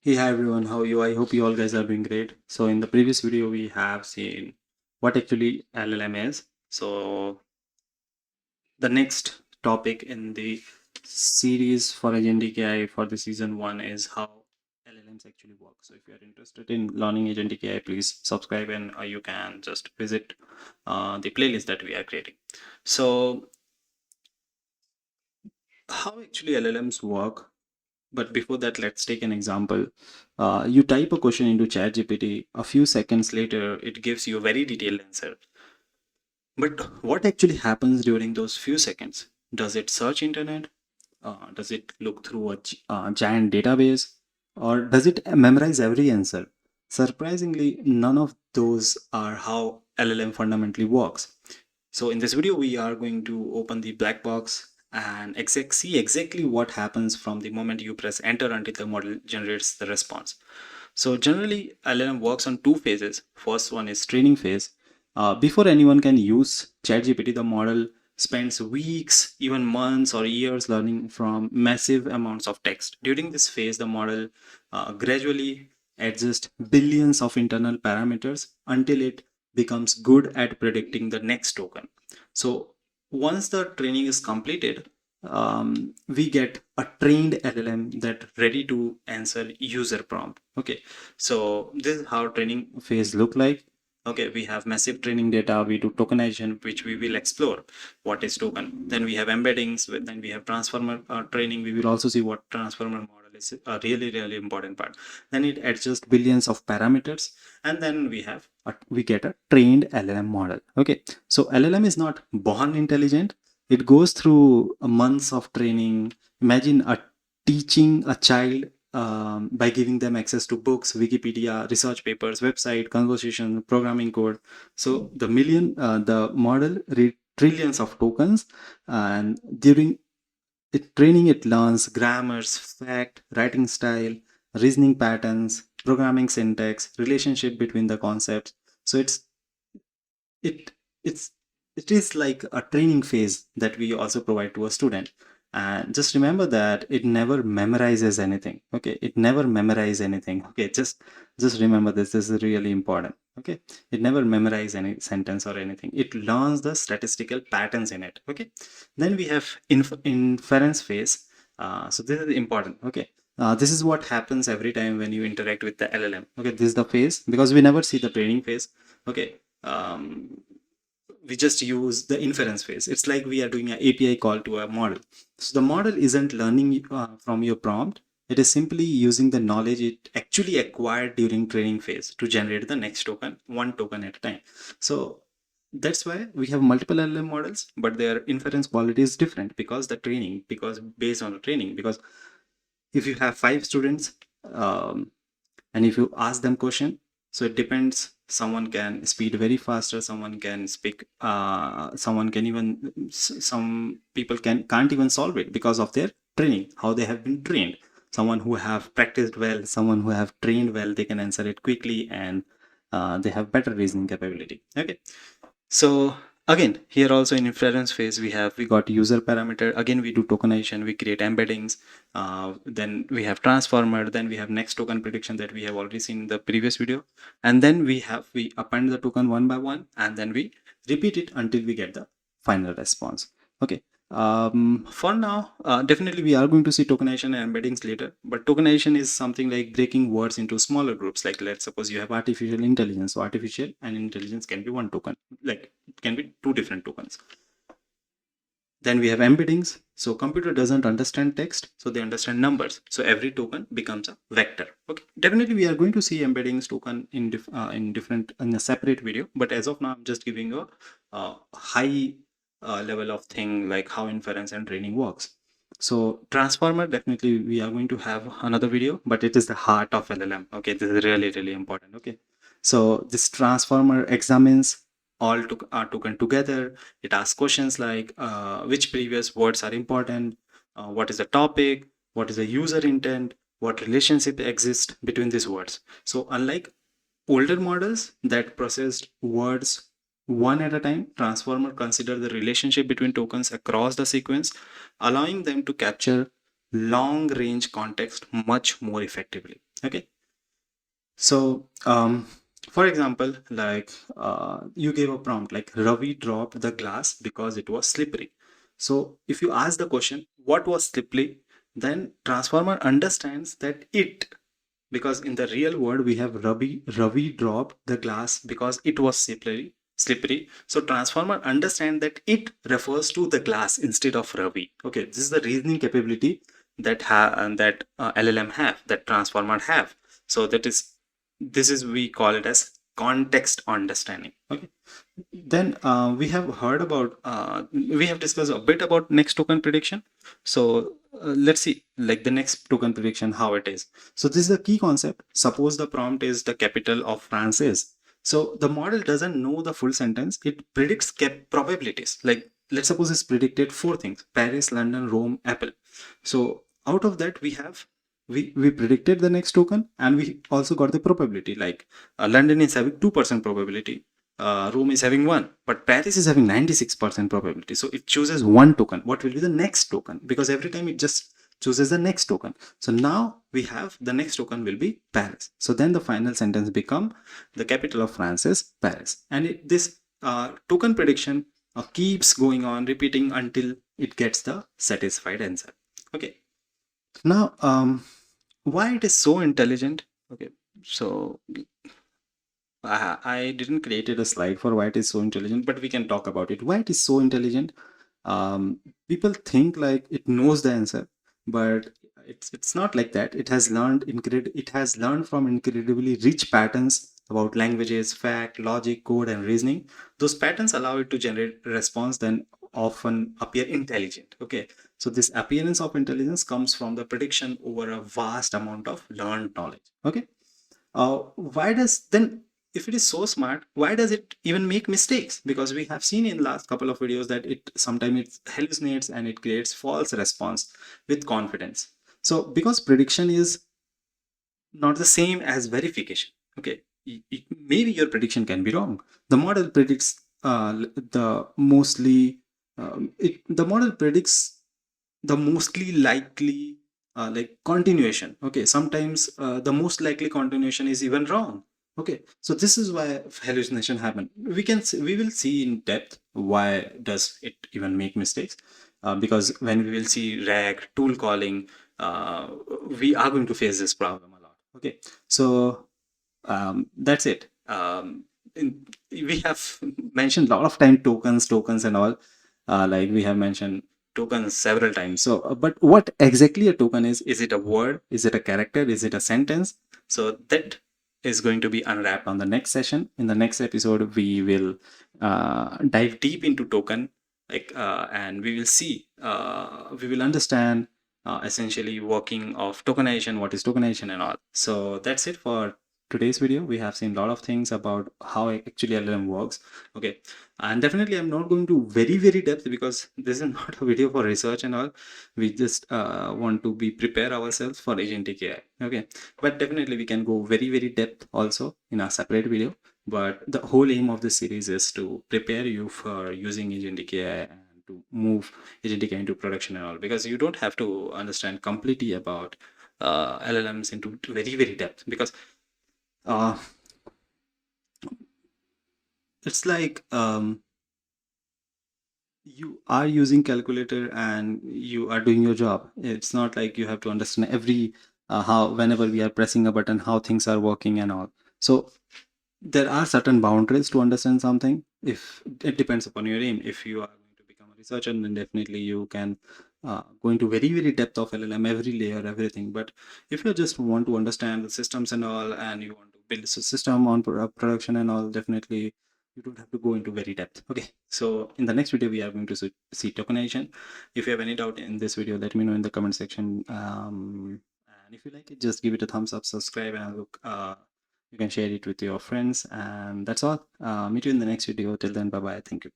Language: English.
Hey, hi everyone, how are you? I hope you all guys are doing great. So in the previous video, we have seen what actually LLM is. So the next topic in the series for Agentic AI for the season 1 is how LLMs actually work. So if you are interested in learning Agentic AI, please subscribe and you can just visit the playlist that we are creating. So how actually LLMs work? But before that, let's take an example. You type a question into ChatGPT. A few seconds later, it gives you a very detailed answer. But what actually happens during those few seconds? Does it search internet? Does it look through a giant database? Or does it memorize every answer? Surprisingly, none of those are how LLM fundamentally works. So in this video, we are going to open the black box and see exactly what happens from the moment you press enter until the model generates the response. So generally, LLM works on two phases. First one is training phase. Before anyone can use ChatGPT, the model spends weeks, even months or years learning from massive amounts of text. During this phase, the model gradually adjusts billions of internal parameters until it becomes good at predicting the next token. So once the training is completed, we get a trained LLM that ready to answer user prompt. Okay, so this is how training phase look like. Okay, we have massive training data, we do tokenization, which we will explore what is token. Then we have embeddings, then we have transformer training. We will also see what transformer model is a really important part. Then it adjusts billions of parameters, and then we get a trained LLM model. Okay, so LLM is not born intelligent. It goes through months of training. Imagine teaching a child by giving them access to books, Wikipedia, research papers, website, conversation, programming code. So the model read trillions of tokens, and during training, it learns grammars, fact, writing style, reasoning patterns, programming syntax, relationship between the concepts. So it it's it is like a training phase that we also provide to a student. And just remember that it never memorizes anything. Okay, it never memorizes anything. Okay, just remember this is really important. Okay, it never memorizes any sentence or anything. It learns the statistical patterns in it. Okay, then we have inference phase. So this is important. Okay, this is what happens every time when you interact with the LLM. Okay, this is the phase because we never see the training phase. Okay, we just use the inference phase. It's like we are doing an API call to a model. So the model isn't learning from your prompt. It is simply using the knowledge it actually acquired during training phase to generate the next token, one token at a time. So that's why we have multiple LLM models, but their inference quality is different because based on the training. Because if you have 5 students, and if you ask them question, so it depends. Someone can speed very faster, someone can speak, someone can even some people can't even solve it because of their training, how they have been trained. Someone who have practiced well, someone who have trained well, they can answer it quickly, and they have better reasoning capability. Okay, so again, here also in inference phase, we got user parameter. Again, we do tokenization, we create embeddings. Then we have transformer. Then we have next token prediction that we have already seen in the previous video. And then we append the token one by one, and then we repeat it until we get the final response. Okay. For now, definitely we are going to see tokenization and embeddings later, but tokenization is something like breaking words into smaller groups. Like let's suppose you have artificial intelligence. So artificial and intelligence can be one token, like it can be two different tokens. Then we have embeddings. So computer doesn't understand text, so they understand numbers. So every token becomes a vector. Okay, definitely we are going to see embeddings token in a separate video. But as of now, I'm just giving a high level of thing like how inference and training works. So transformer, definitely we are going to have another video, but it is the heart of LLM. Okay, this is really important. Okay, so this transformer examines all are token together. It asks questions like which previous words are important, what is the topic, what is the user intent, what relationship exists between these words. So unlike older models that processed words one at a time, transformer consider the relationship between tokens across the sequence, allowing them to capture long range context much more effectively. Okay. So, for example, like you gave a prompt like Ravi dropped the glass because it was slippery. So, if you ask the question, what was slippery, then transformer understands that it, because in the real world we have Ravi dropped the glass because it was slippery. So transformer understand that it refers to the glass instead of Ravi. Okay, this is the reasoning capability that LLM have, that transformer have. So this is, we call it as context understanding. Okay. Then we have discussed a bit about next token prediction. So let's see like the next token prediction, how it is. So this is the key concept. Suppose the prompt is the capital of France is. So the model doesn't know the full sentence. It predicts probabilities. Like let's suppose it's predicted four things: Paris, London, Rome, Apple. So out of that we predicted the next token, and we also got the probability. Like London is having 2% probability, Rome is having 1, but Paris is having 96% probability. So it chooses one token. What will be the next token? Because every time it just chooses the next token. So now we have the next token will be Paris. So then the final sentence become the capital of France is Paris. And this token prediction keeps going on repeating until it gets the satisfied answer. Okay. Now, why it is so intelligent? Okay. So I didn't created a slide for why it is so intelligent, but we can talk about it. Why it is so intelligent? Um, People think like it knows the answer, but it's not like that. It has learned from incredibly rich patterns about languages, fact, logic, code, and reasoning. Those patterns allow it to generate response then often appear intelligent. Okay, so this appearance of intelligence comes from the prediction over a vast amount of learned knowledge. Okay. Why does then, if it is so smart, why does it even make mistakes? Because we have seen in last couple of videos that it sometimes it hallucinates and it creates false response with confidence. So because prediction is not the same as verification. Okay, maybe your prediction can be wrong. The model predicts the mostly the model predicts the mostly likely like continuation. Okay, sometimes the most likely continuation is even wrong. Okay, so this is why hallucination happen. We will see in depth why does it even make mistakes, because when we will see RAG tool calling, uh, we are going to face this problem a lot. Okay, so that's it. We have mentioned a lot of time tokens and all. Like we have mentioned tokens several times. So, but what exactly a token is? Is it a word? Is it a character? Is it a sentence? So that is going to be unwrapped on the next session. In the next episode, we will dive deep into token, and we will understand essentially working of tokenization, what is tokenization and all. So that's it for today's video. We have seen a lot of things about how actually LLM works. Okay, and definitely I'm not going to very depth because this is not a video for research and all. We just want to be prepare ourselves for agentic AI. Okay, but definitely we can go very depth also in a separate video. But the whole aim of this series is to prepare you for using agentic AI and to move agentic AI into production and all, because you don't have to understand completely about LLMs into very depth, because uh, it's like you are using calculator and you are doing your job. It's not like you have to understand every how whenever we are pressing a button how things are working and all. So there are certain boundaries to understand something. If it depends upon your aim, if you are going to become a researcher, then definitely you can go into very depth of LLM, every layer, everything. But if you just want to understand the systems and all, and you want to build a system on production and all, definitely you don't have to go into very depth. Okay, so in the next video we are going to see tokenization. If you have any doubt in this video, let me know in the comment section. And if you like it, just give it a thumbs up, subscribe, and look you can share it with your friends, and that's all. Meet you in the next video. Till then, bye bye. Thank you.